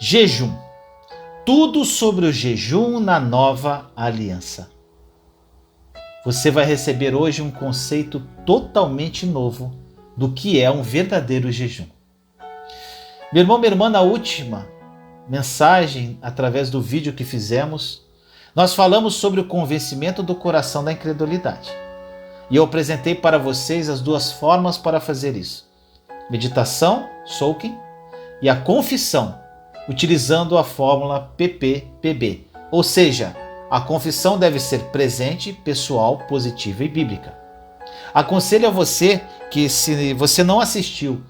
Jejum. Tudo sobre o jejum na nova aliança. Você vai receber hoje um conceito totalmente novo do que é um verdadeiro jejum. Meu irmão, minha irmã, na última mensagem, através do vídeo que fizemos, nós falamos sobre o convencimento do coração da incredulidade. E eu apresentei para vocês as duas formas para fazer isso. Meditação, soaking, e a confissão, utilizando a fórmula PPPB. Ou seja, a confissão deve ser presente, pessoal, positiva e bíblica. Aconselho a você que, se você não assistiu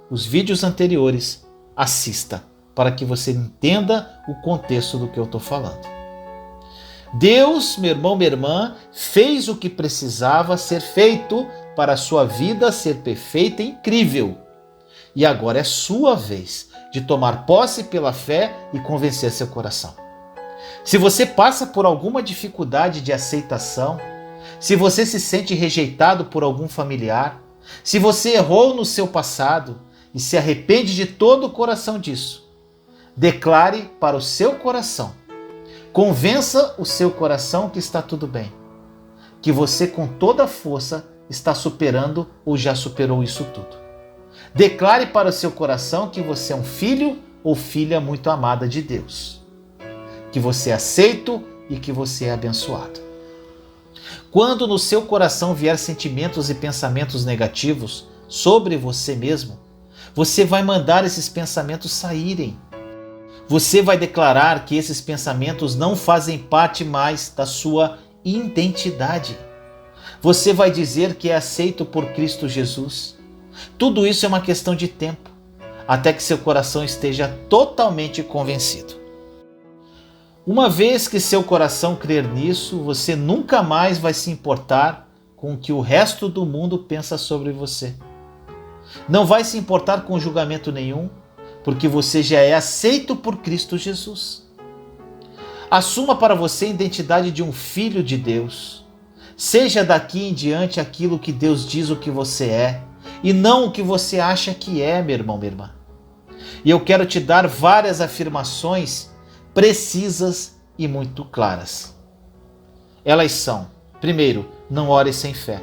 os vídeos anteriores, assista, para que você entenda o contexto do que eu estou falando. Deus, meu irmão, minha irmã, fez o que precisava ser feito para a sua vida ser perfeita e incrível. E agora é sua vez de tomar posse pela fé e convencer seu coração. Se você passa por alguma dificuldade de aceitação, se você se sente rejeitado por algum familiar, se você errou no seu passado e se arrepende de todo o coração disso, declare para o seu coração, convença o seu coração que está tudo bem, que você com toda a força está superando ou já superou isso tudo. Declare para o seu coração que você é um filho ou filha muito amada de Deus, que você é aceito e que você é abençoado. Quando no seu coração vier sentimentos e pensamentos negativos sobre você mesmo, você vai mandar esses pensamentos saírem. Você vai declarar que esses pensamentos não fazem parte mais da sua identidade. Você vai dizer que é aceito por Cristo Jesus. Tudo isso é uma questão de tempo, até que seu coração esteja totalmente convencido. Uma vez que seu coração crer nisso, você nunca mais vai se importar com o que o resto do mundo pensa sobre você. Não vai se importar com julgamento nenhum, porque você já é aceito por Cristo Jesus. Assuma para você a identidade de um filho de Deus. Seja daqui em diante aquilo que Deus diz o que você é, e não o que você acha que é, meu irmão, minha irmã. E eu quero te dar várias afirmações precisas e muito claras. Elas são: primeiro, não ore sem fé.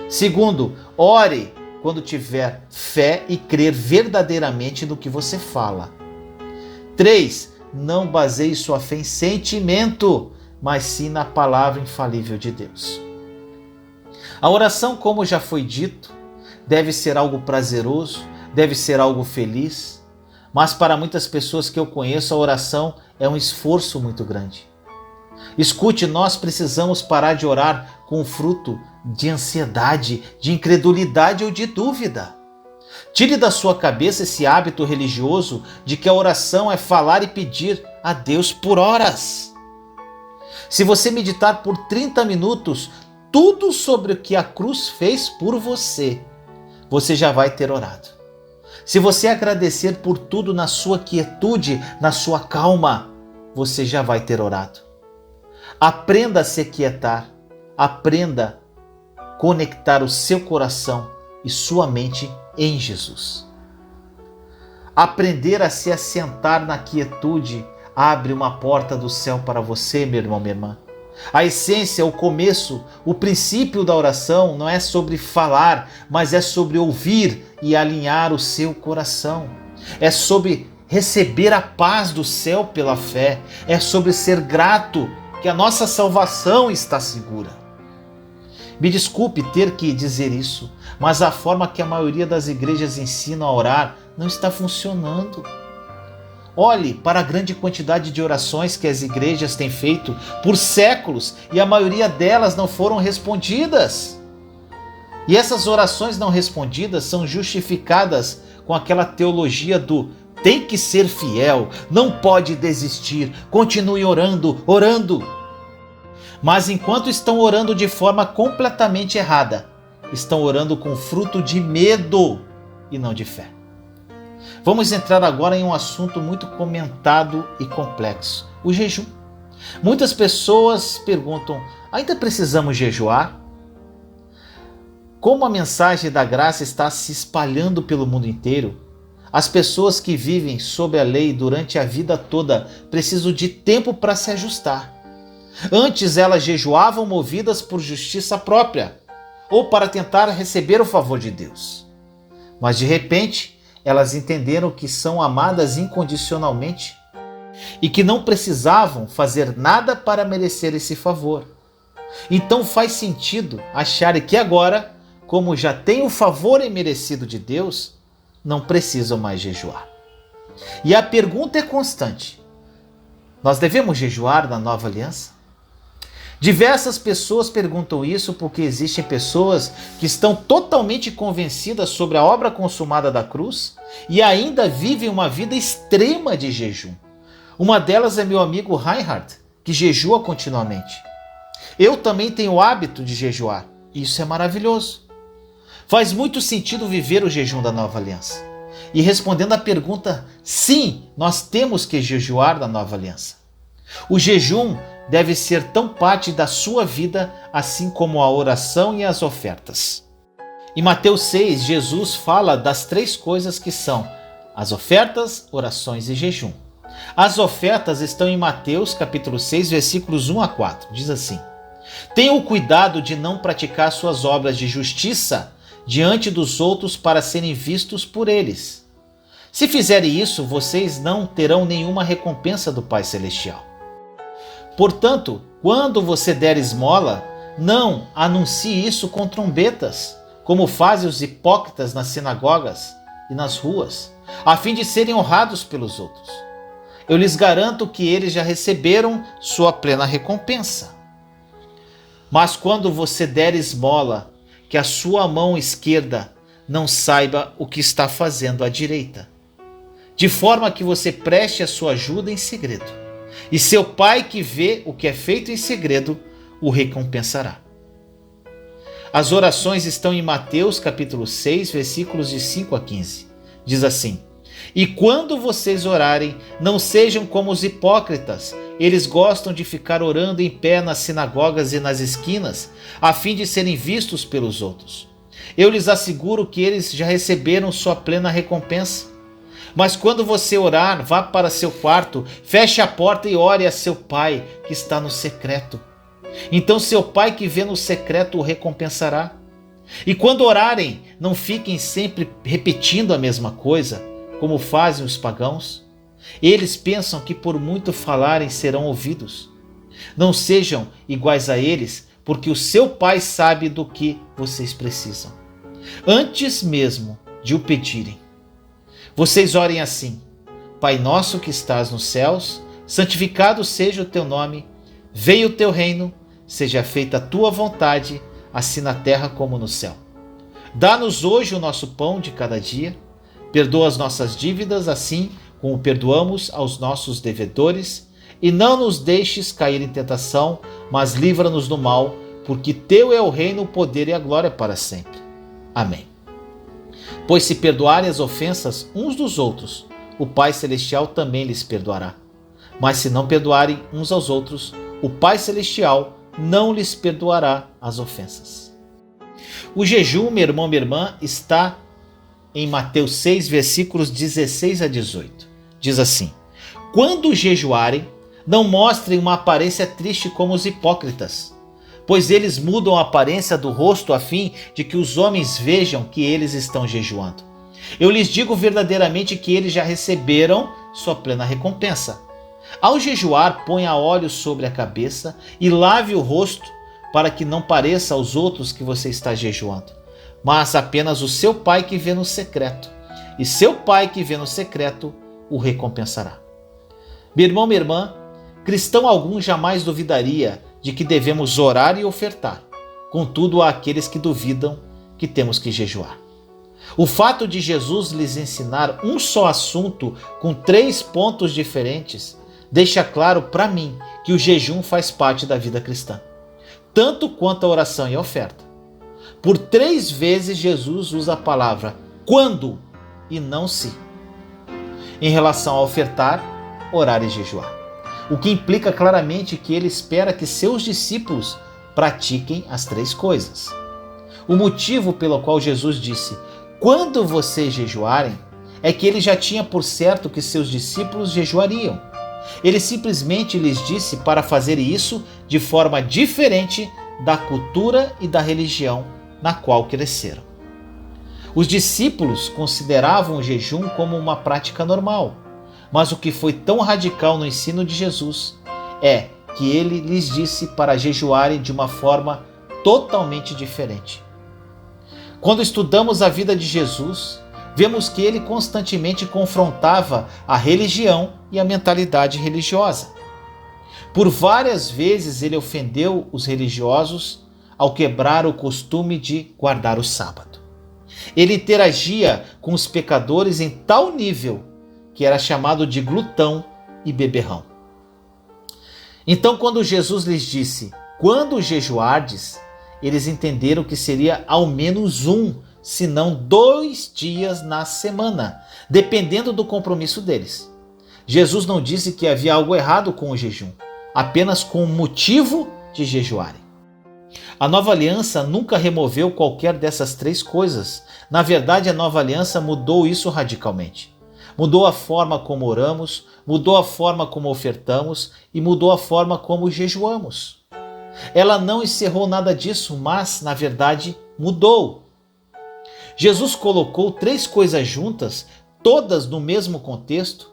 Segundo, ore quando tiver fé e crer verdadeiramente no que você fala. 3. Não baseie sua fé em sentimento, mas sim na palavra infalível de Deus. A oração, como já foi dito, deve ser algo prazeroso, deve ser algo feliz, mas para muitas pessoas que eu conheço, a oração é um esforço muito grande. Escute, nós precisamos parar de orar com fruto de ansiedade, de incredulidade ou de dúvida. Tire da sua cabeça esse hábito religioso de que a oração é falar e pedir a Deus por horas. Se você meditar por 30 minutos tudo sobre o que a cruz fez por você, você já vai ter orado. Se você agradecer por tudo na sua quietude, na sua calma, você já vai ter orado. Aprenda a se quietar, aprenda a conectar o seu coração e sua mente em Jesus. Aprender a se assentar na quietude abre uma porta do céu para você, meu irmão, minha irmã. A essência, o começo, o princípio da oração não é sobre falar, mas é sobre ouvir e alinhar o seu coração. É sobre receber a paz do céu pela fé. É sobre ser grato que a nossa salvação está segura. Me desculpe ter que dizer isso, mas a forma que a maioria das igrejas ensinam a orar não está funcionando. Olhe para a grande quantidade de orações que as igrejas têm feito por séculos e a maioria delas não foram respondidas. E essas orações não respondidas são justificadas com aquela teologia do tem que ser fiel, não pode desistir, continue orando, orando. Mas enquanto estão orando de forma completamente errada, estão orando com fruto de medo e não de fé. Vamos entrar agora em um assunto muito comentado e complexo, o jejum. Muitas pessoas perguntam, ainda precisamos jejuar? Como a mensagem da graça está se espalhando pelo mundo inteiro, As pessoas que vivem sob a lei durante a vida toda precisam de tempo para se ajustar. Antes elas jejuavam movidas por justiça própria ou para tentar receber o favor de Deus. Mas de repente, elas entenderam que são amadas incondicionalmente e que não precisavam fazer nada para merecer esse favor. Então faz sentido acharem que agora, como já têm o favor imerecido de Deus, não precisam mais jejuar. E a pergunta é constante: nós devemos jejuar na nova aliança? Diversas pessoas perguntam isso porque existem pessoas que estão totalmente convencidas sobre a obra consumada da cruz e ainda vivem uma vida extrema de jejum. Uma delas é meu amigo Reinhard, que jejua continuamente. Eu também tenho o hábito de jejuar. Isso é maravilhoso. Faz muito sentido viver o jejum da nova aliança. E respondendo à pergunta, sim, nós temos que jejuar na nova aliança. O jejum deve ser tão parte da sua vida assim como a oração e as ofertas. Em Mateus 6, Jesus fala das 3 coisas que são as ofertas, orações e jejum. As ofertas estão em Mateus capítulo 6, versículos 1 a 4. Diz assim: tenham cuidado de não praticar suas obras de justiça diante dos outros para serem vistos por eles. Se fizerem isso, vocês não terão nenhuma recompensa do Pai Celestial. Portanto, quando você der esmola, não anuncie isso com trombetas, como fazem os hipócritas nas sinagogas e nas ruas, a fim de serem honrados pelos outros. Eu lhes garanto que eles já receberam sua plena recompensa. Mas quando você der esmola, que a sua mão esquerda não saiba o que está fazendo a direita, de forma que você preste a sua ajuda em segredo. E seu pai que vê o que é feito em segredo, o recompensará. As orações estão em Mateus capítulo 6, versículos de 5 a 15. Diz assim: e quando vocês orarem, não sejam como os hipócritas. Eles gostam de ficar orando em pé nas sinagogas e nas esquinas, a fim de serem vistos pelos outros. Eu lhes asseguro que eles já receberam sua plena recompensa. Mas quando você orar, vá para seu quarto, feche a porta e ore a seu pai que está no secreto. Então seu pai que vê no secreto o recompensará. E quando orarem, não fiquem sempre repetindo a mesma coisa, como fazem os pagãos. Eles pensam que por muito falarem serão ouvidos. Não sejam iguais a eles, porque o seu pai sabe do que vocês precisam, antes mesmo de o pedirem. Vocês orem assim: Pai nosso que estás nos céus, santificado seja o teu nome, venha o teu reino, seja feita a tua vontade, assim na terra como no céu. Dá-nos hoje o nosso pão de cada dia, perdoa as nossas dívidas, assim como perdoamos aos nossos devedores, e não nos deixes cair em tentação, mas livra-nos do mal, porque teu é o reino, o poder e a glória para sempre. Amém. Pois se perdoarem as ofensas uns dos outros, o Pai Celestial também lhes perdoará. Mas se não perdoarem uns aos outros, o Pai Celestial não lhes perdoará as ofensas. O jejum, meu irmão, minha irmã, está em Mateus 6, versículos 16 a 18. Diz assim: quando jejuarem, não mostrem uma aparência triste como os hipócritas, pois eles mudam a aparência do rosto a fim de que os homens vejam que eles estão jejuando. Eu lhes digo verdadeiramente que eles já receberam sua plena recompensa. Ao jejuar, ponha óleo sobre a cabeça e lave o rosto, para que não pareça aos outros que você está jejuando, mas apenas o seu pai que vê no secreto. E seu pai que vê no secreto o recompensará. Meu irmão, minha irmã, cristão algum jamais duvidaria de que devemos orar e ofertar. Contudo, há aqueles que duvidam que temos que jejuar. O fato de Jesus lhes ensinar um só assunto com 3 pontos diferentes deixa claro para mim que o jejum faz parte da vida cristã, tanto quanto a oração e a oferta. Por 3 vezes Jesus usa a palavra quando e não se, em relação a ofertar, orar e jejuar. O que implica claramente que ele espera que seus discípulos pratiquem as 3 coisas. O motivo pelo qual Jesus disse: quando vocês jejuarem, é que ele já tinha por certo que seus discípulos jejuariam. Ele simplesmente lhes disse para fazer isso de forma diferente da cultura e da religião na qual cresceram. Os discípulos consideravam o jejum como uma prática normal, mas o que foi tão radical no ensino de Jesus é que ele lhes disse para jejuarem de uma forma totalmente diferente. Quando estudamos a vida de Jesus, vemos que ele constantemente confrontava a religião e a mentalidade religiosa. Por várias vezes ele ofendeu os religiosos ao quebrar o costume de guardar o sábado. Ele interagia com os pecadores em tal nível que era chamado de glutão e beberrão. Então, quando Jesus lhes disse, quando jejuardes, eles entenderam que seria ao menos se não 2 dias na semana, dependendo do compromisso deles. Jesus não disse que havia algo errado com o jejum, apenas com o motivo de jejuarem. A nova aliança nunca removeu qualquer dessas 3 coisas. Na verdade, a nova aliança mudou isso radicalmente. Mudou a forma como oramos, mudou a forma como ofertamos e mudou a forma como jejuamos. Ela não encerrou nada disso, mas, na verdade, mudou. Jesus colocou 3 coisas juntas, todas no mesmo contexto.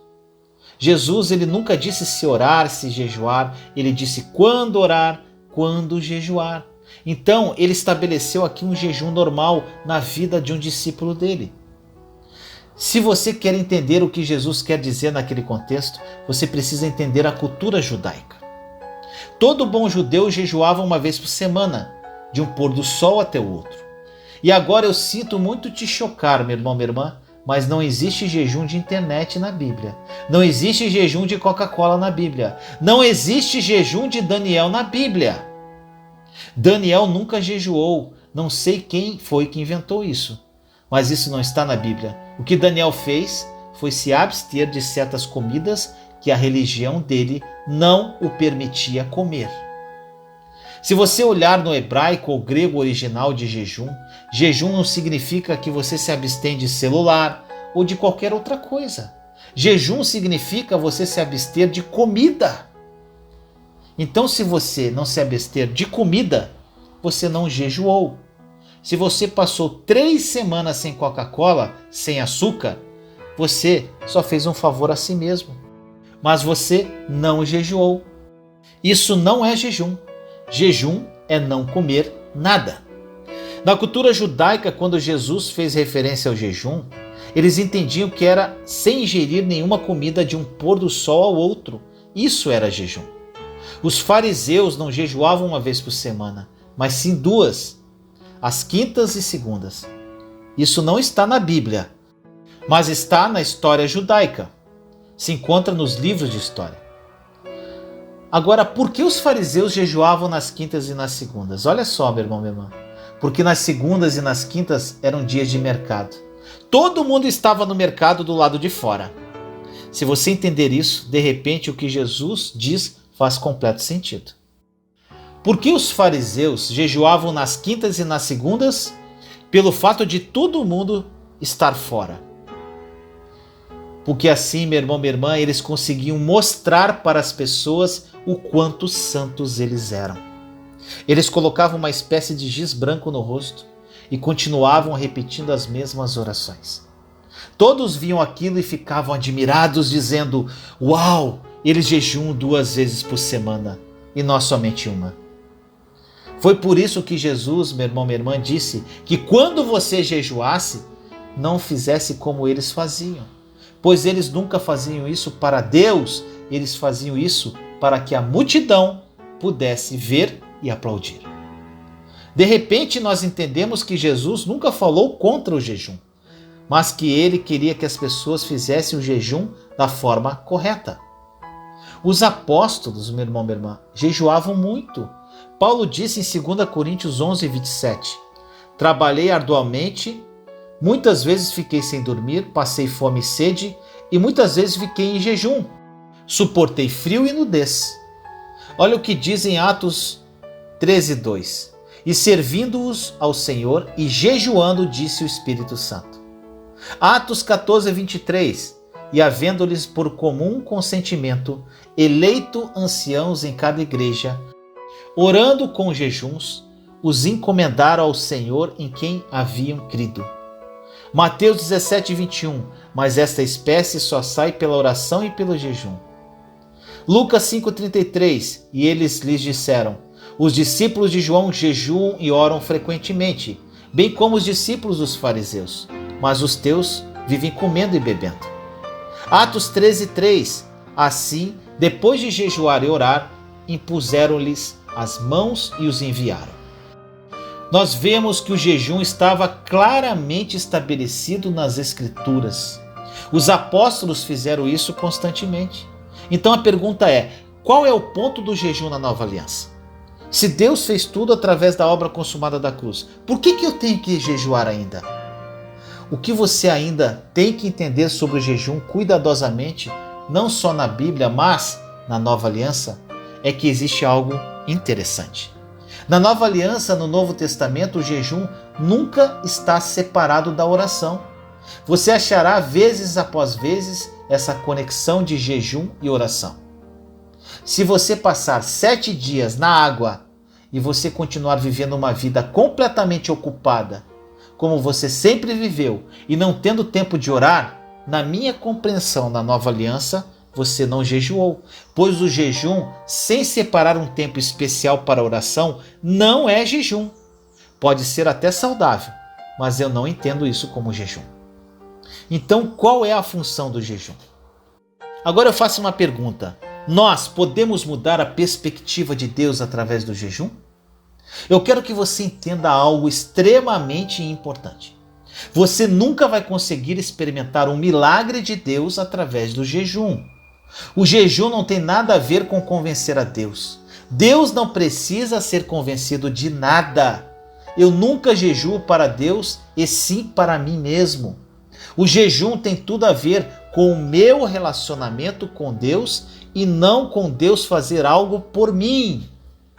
Jesus ele nunca disse se orar, se jejuar, ele disse quando orar, quando jejuar. Então, ele estabeleceu aqui um jejum normal na vida de um discípulo dele. Se você quer entender o que Jesus quer dizer naquele contexto, você precisa entender a cultura judaica. Todo bom judeu jejuava uma vez por semana, de um pôr do sol até o outro. E agora eu sinto muito te chocar, meu irmão, minha irmã, mas não existe jejum de internet na Bíblia. Não existe jejum de Coca-Cola na Bíblia. Não existe jejum de Daniel na Bíblia. Daniel nunca jejuou. Não sei quem foi que inventou isso, mas isso não está na Bíblia. O que Daniel fez foi se abster de certas comidas que a religião dele não o permitia comer. Se você olhar no hebraico ou grego original de jejum, jejum não significa que você se abstém de celular ou de qualquer outra coisa. Jejum significa você se abster de comida. Então, se você não se abster de comida, você não jejuou. Se você passou 3 semanas sem Coca-Cola, sem açúcar, você só fez um favor a si mesmo. Mas você não jejuou. Isso não é jejum. Jejum é não comer nada. Na cultura judaica, quando Jesus fez referência ao jejum, eles entendiam que era sem ingerir nenhuma comida de um pôr do sol ao outro. Isso era jejum. Os fariseus não jejuavam uma vez por semana, mas sim 2, às quintas e segundas. Isso não está na Bíblia, mas está na história judaica. Se encontra nos livros de história. Agora, por que os fariseus jejuavam nas quintas e nas segundas? Olha só, meu irmão, minha irmã. Porque nas segundas e nas quintas eram dias de mercado. Todo mundo estava no mercado do lado de fora. Se você entender isso, de repente o que Jesus diz faz completo sentido. Por que os fariseus jejuavam nas quintas e nas segundas? Pelo fato de todo mundo estar fora. Porque assim, meu irmão, minha irmã, eles conseguiam mostrar para as pessoas o quanto santos eles eram. Eles colocavam uma espécie de giz branco no rosto e continuavam repetindo as mesmas orações. Todos viam aquilo e ficavam admirados, dizendo: "Uau, eles jejuam 2 vezes por semana e nós somente uma." Foi por isso que Jesus, meu irmão, minha irmã, disse que quando você jejuasse, não fizesse como eles faziam. Pois eles nunca faziam isso para Deus, eles faziam isso para que a multidão pudesse ver e aplaudir. De repente nós entendemos que Jesus nunca falou contra o jejum, mas que ele queria que as pessoas fizessem o jejum da forma correta. Os apóstolos, meu irmão, minha irmã, jejuavam muito. Paulo disse em 2 Coríntios 11, 27, "Trabalhei arduamente, muitas vezes fiquei sem dormir, passei fome e sede, e muitas vezes fiquei em jejum. Suportei frio e nudez." Olha o que diz em Atos 13, 2. "E servindo-os ao Senhor e jejuando, disse o Espírito Santo." Atos 14, 23. E havendo-lhes por comum consentimento eleito anciãos em cada igreja, orando com jejuns, os encomendaram ao Senhor em quem haviam crido. Mateus 17, 21. Mas esta espécie só sai pela oração e pelo jejum. Lucas 5,33. E eles lhes disseram: os discípulos de João jejuam e oram frequentemente, bem como os discípulos dos fariseus, mas os teus vivem comendo e bebendo. Atos 13:3. Assim, depois de jejuar e orar, impuseram-lhes as mãos e os enviaram. Nós vemos que o jejum estava claramente estabelecido nas Escrituras. Os apóstolos fizeram isso constantemente. Então a pergunta é: qual é o ponto do jejum na nova aliança? Se Deus fez tudo através da obra consumada da cruz, por que eu tenho que jejuar ainda? O que você ainda tem que entender sobre o jejum cuidadosamente, não só na Bíblia, mas na nova aliança, é que existe algo interessante. Na nova aliança, no Novo Testamento, o jejum nunca está separado da oração. Você achará vezes após vezes essa conexão de jejum e oração. Se você passar 7 dias na água e você continuar vivendo uma vida completamente ocupada, como você sempre viveu, e não tendo tempo de orar, na minha compreensão na nova aliança, você não jejuou, pois o jejum, sem separar um tempo especial para a oração, não é jejum. Pode ser até saudável, mas eu não entendo isso como jejum. Então, qual é a função do jejum? Agora eu faço uma pergunta. Nós podemos mudar a perspectiva de Deus através do jejum? Eu quero que você entenda algo extremamente importante. Você nunca vai conseguir experimentar um milagre de Deus através do jejum. O jejum não tem nada a ver com convencer a Deus. Deus não precisa ser convencido de nada. Eu nunca jejuo para Deus e sim para mim mesmo. O jejum tem tudo a ver com o meu relacionamento com Deus e não com Deus fazer algo por mim.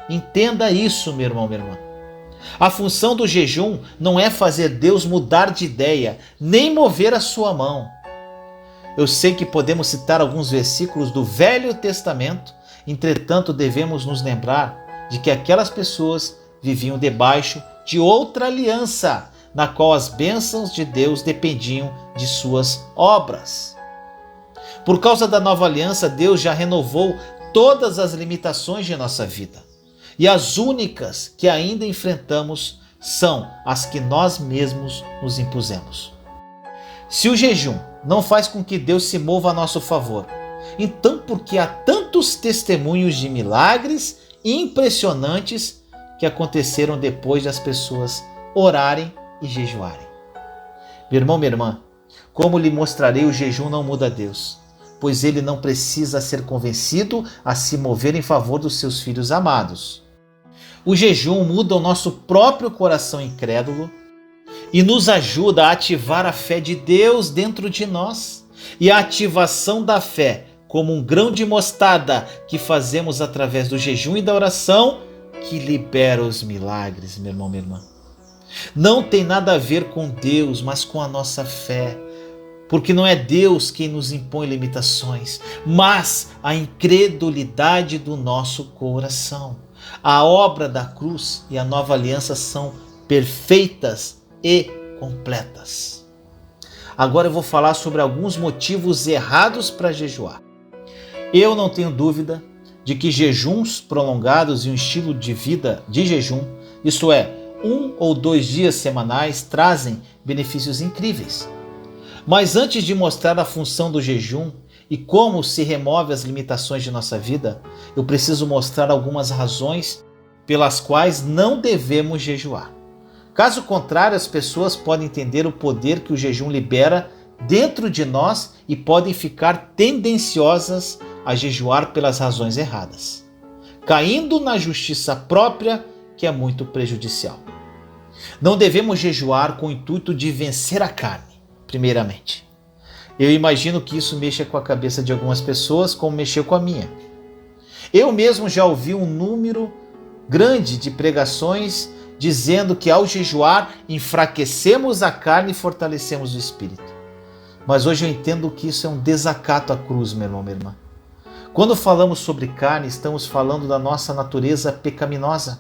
Entenda isso, meu irmão, minha irmã. A função do jejum não é fazer Deus mudar de ideia, nem mover a sua mão. Eu sei que podemos citar alguns versículos do Velho Testamento, entretanto devemos nos lembrar de que aquelas pessoas viviam debaixo de outra aliança, na qual as bênçãos de Deus dependiam de suas obras. Por causa da nova aliança, Deus já renovou todas as limitações de nossa vida. E as únicas que ainda enfrentamos são as que nós mesmos nos impusemos. Se o jejum não faz com que Deus se mova a nosso favor, então por que há tantos testemunhos de milagres impressionantes que aconteceram depois das pessoas orarem e jejuarem? Meu irmão, minha irmã, como lhe mostrarei, o jejum não muda Deus, pois ele não precisa ser convencido a se mover em favor dos seus filhos amados. O jejum muda o nosso próprio coração incrédulo e nos ajuda a ativar a fé de Deus dentro de nós. E a ativação da fé, como um grão de mostarda que fazemos através do jejum e da oração, que libera os milagres, meu irmão, minha irmã. Não tem nada a ver com Deus, mas com a nossa fé. Porque não é Deus quem nos impõe limitações, mas a incredulidade do nosso coração. A obra da cruz e a nova aliança são perfeitas e completas. Agora eu vou falar sobre alguns motivos errados para jejuar. Eu não tenho dúvida de que jejuns prolongados e um estilo de vida de jejum, isto é, 1 ou 2 dias semanais, trazem benefícios incríveis. Mas antes de mostrar a função do jejum e como se remove as limitações de nossa vida, eu preciso mostrar algumas razões pelas quais não devemos jejuar. Caso contrário, as pessoas podem entender o poder que o jejum libera dentro de nós e podem ficar tendenciosas a jejuar pelas razões erradas, caindo na justiça própria, que é muito prejudicial. Não devemos jejuar com o intuito de vencer a carne, primeiramente. Eu imagino que isso mexa com a cabeça de algumas pessoas, como mexeu com a minha. Eu mesmo já ouvi um número grande de pregações dizendo que ao jejuar enfraquecemos a carne e fortalecemos o espírito. Mas hoje eu entendo que isso é um desacato à cruz, meu irmão, minha irmã. Quando falamos sobre carne, estamos falando da nossa natureza pecaminosa,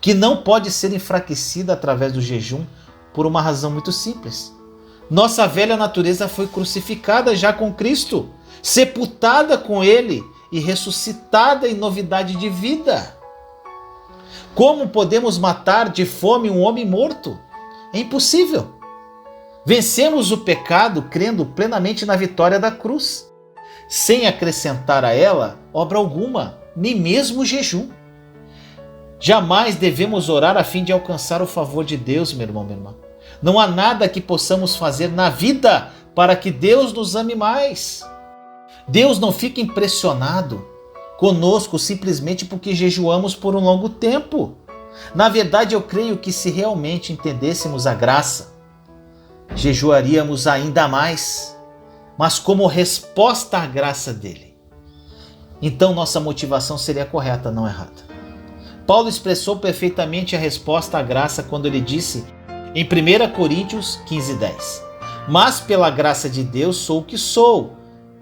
que não pode ser enfraquecida através do jejum por uma razão muito simples. Nossa velha natureza foi crucificada já com Cristo, sepultada com Ele e ressuscitada em novidade de vida. Como podemos matar de fome um homem morto? É impossível. Vencemos o pecado crendo plenamente na vitória da cruz, sem acrescentar a ela obra alguma, nem mesmo o jejum. Jamais devemos orar a fim de alcançar o favor de Deus, meu irmão, minha irmã. Não há nada que possamos fazer na vida para que Deus nos ame mais. Deus não fica impressionado conosco simplesmente porque jejuamos por um longo tempo. Na verdade, eu creio que se realmente entendêssemos a graça, jejuaríamos ainda mais, mas como resposta à graça dele. Então nossa motivação seria correta, não errada. Paulo expressou perfeitamente a resposta à graça quando ele disse em 1 Coríntios 15:10: Mas pela graça de Deus sou o que sou,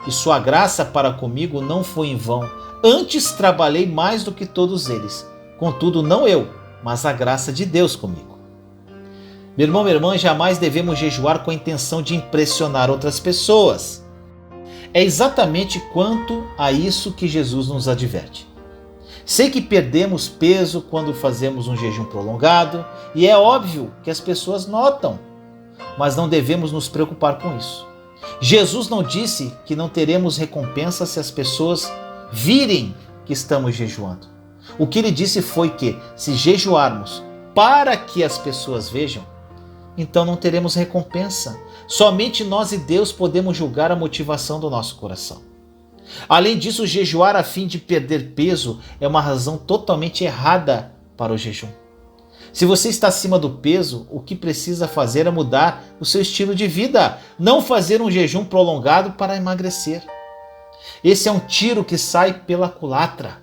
e sua graça para comigo não foi em vão. Antes trabalhei mais do que todos eles. Contudo, não eu, mas a graça de Deus comigo. Meu irmão, minha irmã, jamais devemos jejuar com a intenção de impressionar outras pessoas. É exatamente quanto a isso que Jesus nos adverte. Sei que perdemos peso quando fazemos um jejum prolongado, e é óbvio que as pessoas notam, mas não devemos nos preocupar com isso. Jesus não disse que não teremos recompensa se as pessoas virem que estamos jejuando. O que ele disse foi que, se jejuarmos para que as pessoas vejam, então não teremos recompensa. Somente nós e Deus podemos julgar a motivação do nosso coração. Além disso, jejuar a fim de perder peso é uma razão totalmente errada para o jejum. Se você está acima do peso, o que precisa fazer é mudar o seu estilo de vida, não fazer um jejum prolongado para emagrecer. Esse é um tiro que sai pela culatra,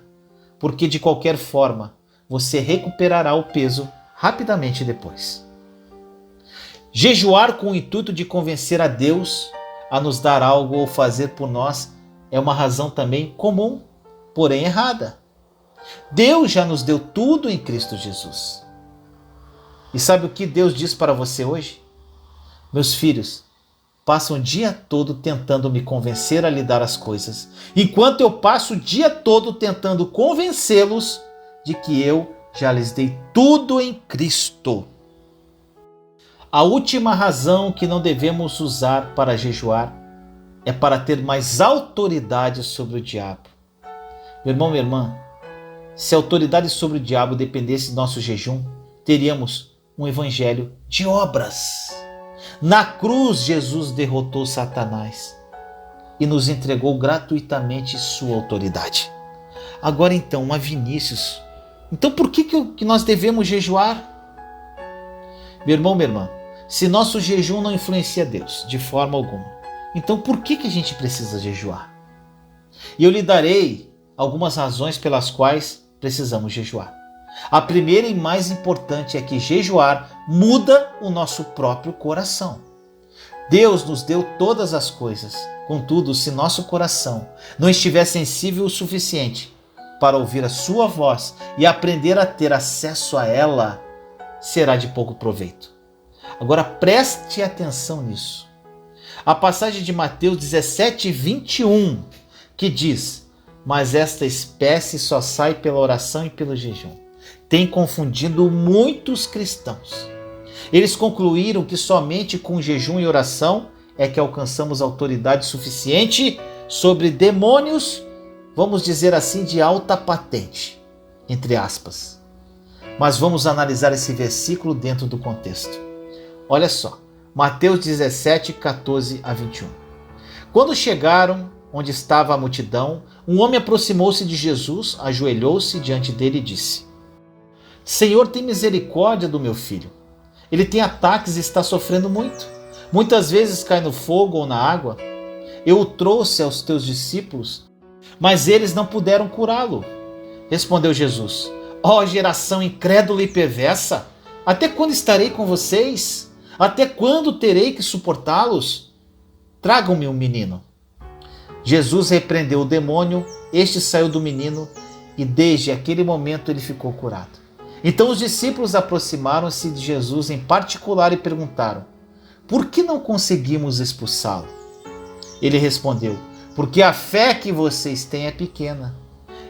porque de qualquer forma você recuperará o peso rapidamente depois. Jejuar com o intuito de convencer a Deus a nos dar algo ou fazer por nós é uma razão também comum, porém errada. Deus já nos deu tudo em Cristo Jesus. E sabe o que Deus diz para você hoje? Meus filhos, passam o dia todo tentando me convencer a lhe dar as coisas, enquanto eu passo o dia todo tentando convencê-los de que eu já lhes dei tudo em Cristo. A última razão que não devemos usar para jejuar é para ter mais autoridade sobre o diabo. Meu irmão, minha irmã, se a autoridade sobre o diabo dependesse do nosso jejum, teríamos um evangelho de obras. Na cruz, Jesus derrotou Satanás e nos entregou gratuitamente sua autoridade. Agora então, Vinícius, então por que nós devemos jejuar? Meu irmão, minha irmã, se nosso jejum não influencia Deus de forma alguma, então por que a gente precisa jejuar? E eu lhe darei algumas razões pelas quais precisamos jejuar. A primeira e mais importante é que jejuar muda o nosso próprio coração. Deus nos deu todas as coisas. Contudo, se nosso coração não estiver sensível o suficiente para ouvir a sua voz e aprender a ter acesso a ela, será de pouco proveito. Agora preste atenção nisso. A passagem de Mateus 17:21, que diz: Mas esta espécie só sai pela oração e pelo jejum, tem confundido muitos cristãos. Eles concluíram que somente com jejum e oração é que alcançamos autoridade suficiente sobre demônios, vamos dizer assim, de alta patente, entre aspas. Mas vamos analisar esse versículo dentro do contexto. Olha só, Mateus 17, 14 a 21. Quando chegaram onde estava a multidão, um homem aproximou-se de Jesus, ajoelhou-se diante dele e disse: Senhor, tem misericórdia do meu filho. Ele tem ataques e está sofrendo muito. Muitas vezes cai no fogo ou na água. Eu o trouxe aos teus discípulos, mas eles não puderam curá-lo. Respondeu Jesus: Ó geração incrédula e perversa, até quando estarei com vocês? Até quando terei que suportá-los? Tragam-me um menino. Jesus repreendeu o demônio, este saiu do menino e desde aquele momento ele ficou curado. Então os discípulos aproximaram-se de Jesus em particular e perguntaram: por que não conseguimos expulsá-lo? Ele respondeu: porque a fé que vocês têm é pequena.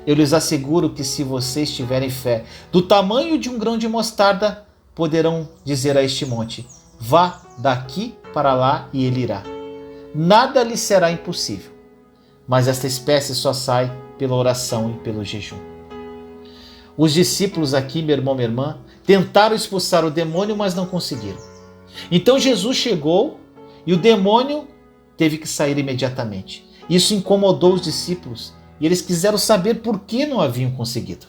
Eu lhes asseguro que se vocês tiverem fé do tamanho de um grão de mostarda, poderão dizer a este monte: vá daqui para lá e ele irá. Nada lhe será impossível. Mas esta espécie só sai pela oração e pelo jejum. Os discípulos aqui, meu irmão, minha irmã, tentaram expulsar o demônio, mas não conseguiram. Então Jesus chegou e o demônio teve que sair imediatamente. Isso incomodou os discípulos e eles quiseram saber por que não haviam conseguido.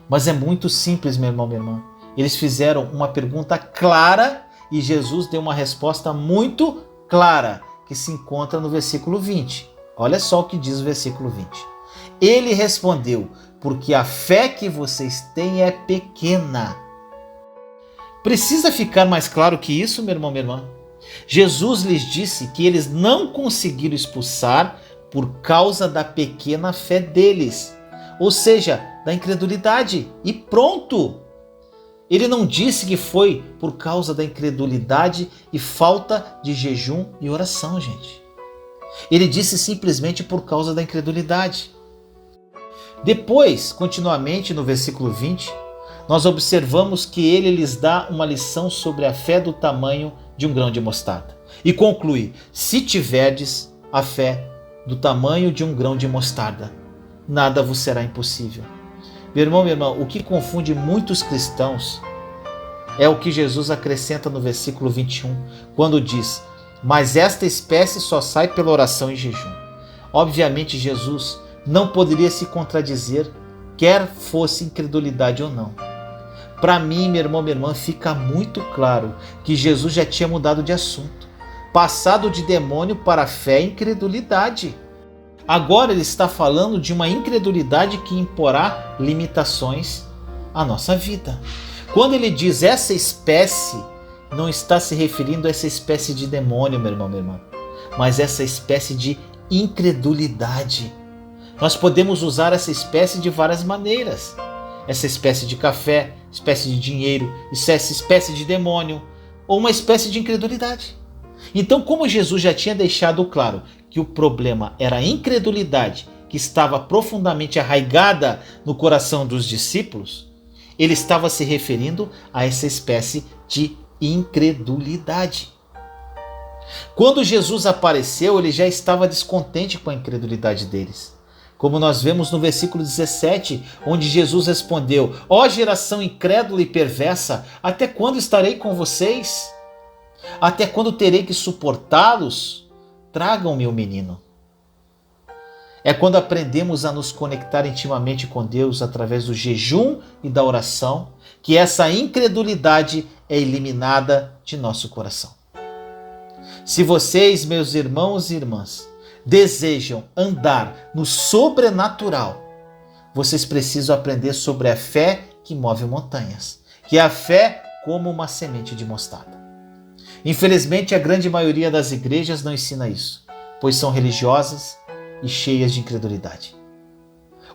Mas é muito simples, meu irmão, minha irmã. Eles fizeram uma pergunta clara e Jesus deu uma resposta muito clara, que se encontra no versículo 20. Olha só o que diz o versículo 20. Ele respondeu: porque a fé que vocês têm é pequena. Precisa ficar mais claro que isso, meu irmão, minha irmã? Jesus lhes disse que eles não conseguiram expulsar por causa da pequena fé deles, ou seja, da incredulidade, e pronto! Ele não disse que foi por causa da incredulidade e falta de jejum e oração, gente. Ele disse simplesmente por causa da incredulidade. Depois, continuamente no versículo 20, nós observamos que ele lhes dá uma lição sobre a fé do tamanho de um grão de mostarda. E conclui: se tiverdes a fé do tamanho de um grão de mostarda, nada vos será impossível. Meu irmão, minha irmã, o que confunde muitos cristãos é o que Jesus acrescenta no versículo 21, quando diz: mas esta espécie só sai pela oração e jejum. Obviamente Jesus não poderia se contradizer, quer fosse incredulidade ou não. Para mim, meu irmão, minha irmã, fica muito claro que Jesus já tinha mudado de assunto, passado de demônio para fé e incredulidade. Agora ele está falando de uma incredulidade que imporá limitações à nossa vida. Quando ele diz essa espécie, não está se referindo a essa espécie de demônio, meu irmão, minha irmã, mas essa espécie de incredulidade. Nós podemos usar essa espécie de várias maneiras. Essa espécie de café, espécie de dinheiro, essa espécie de demônio, ou uma espécie de incredulidade. Então, como Jesus já tinha deixado claro que o problema era a incredulidade que estava profundamente arraigada no coração dos discípulos, ele estava se referindo a essa espécie de incredulidade. Quando Jesus apareceu, ele já estava descontente com a incredulidade deles. Como nós vemos no versículo 17, onde Jesus respondeu: ó geração incrédula e perversa, até quando estarei com vocês? Até quando terei que suportá-los? Tragam-me o menino. É quando aprendemos a nos conectar intimamente com Deus através do jejum e da oração que essa incredulidade é eliminada de nosso coração. Se vocês, meus irmãos e irmãs, desejam andar no sobrenatural, vocês precisam aprender sobre a fé que move montanhas, que é a fé como uma semente de mostarda. Infelizmente, a grande maioria das igrejas não ensina isso, pois são religiosas e cheias de incredulidade.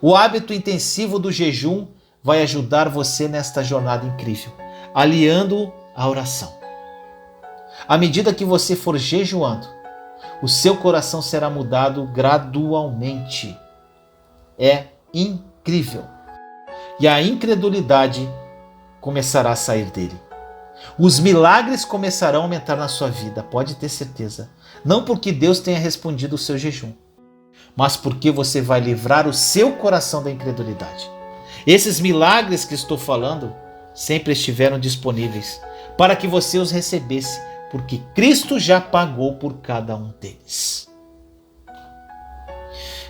O hábito intensivo do jejum vai ajudar você nesta jornada incrível, aliando-o à oração. À medida que você for jejuando, o seu coração será mudado gradualmente. É incrível. E a incredulidade começará a sair dele. Os milagres começarão a aumentar na sua vida, pode ter certeza. Não porque Deus tenha respondido o seu jejum, mas porque você vai livrar o seu coração da incredulidade. Esses milagres que estou falando sempre estiveram disponíveis para que você os recebesse, porque Cristo já pagou por cada um deles.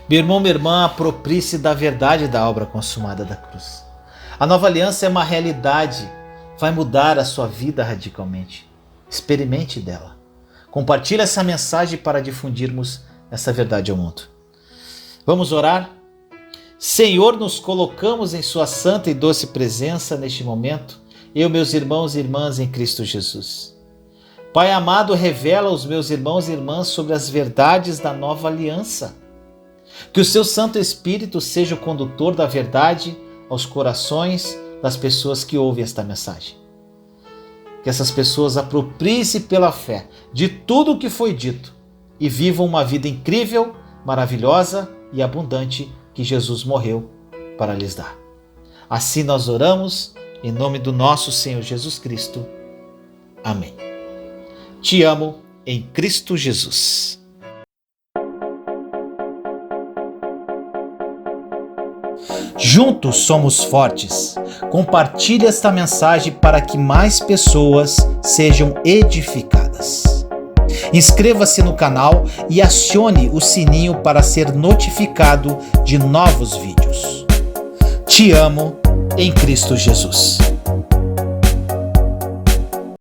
Meu irmão, minha irmã, aproprie-se da verdade da obra consumada da cruz. A nova aliança é uma realidade, vai mudar a sua vida radicalmente. Experimente dela. Compartilhe essa mensagem para difundirmos essa verdade ao mundo. Vamos orar? Senhor, nos colocamos em sua santa e doce presença neste momento, eu, meus irmãos e irmãs em Cristo Jesus. Pai amado, revela aos meus irmãos e irmãs sobre as verdades da nova aliança. Que o seu Santo Espírito seja o condutor da verdade aos corações das pessoas que ouvem esta mensagem. Que essas pessoas apropriem-se pela fé de tudo o que foi dito e vivam uma vida incrível, maravilhosa e abundante que Jesus morreu para lhes dar. Assim nós oramos, em nome do nosso Senhor Jesus Cristo. Amém. Te amo em Cristo Jesus. Juntos somos fortes. Compartilhe esta mensagem para que mais pessoas sejam edificadas. Inscreva-se no canal e acione o sininho para ser notificado de novos vídeos. Te amo em Cristo Jesus.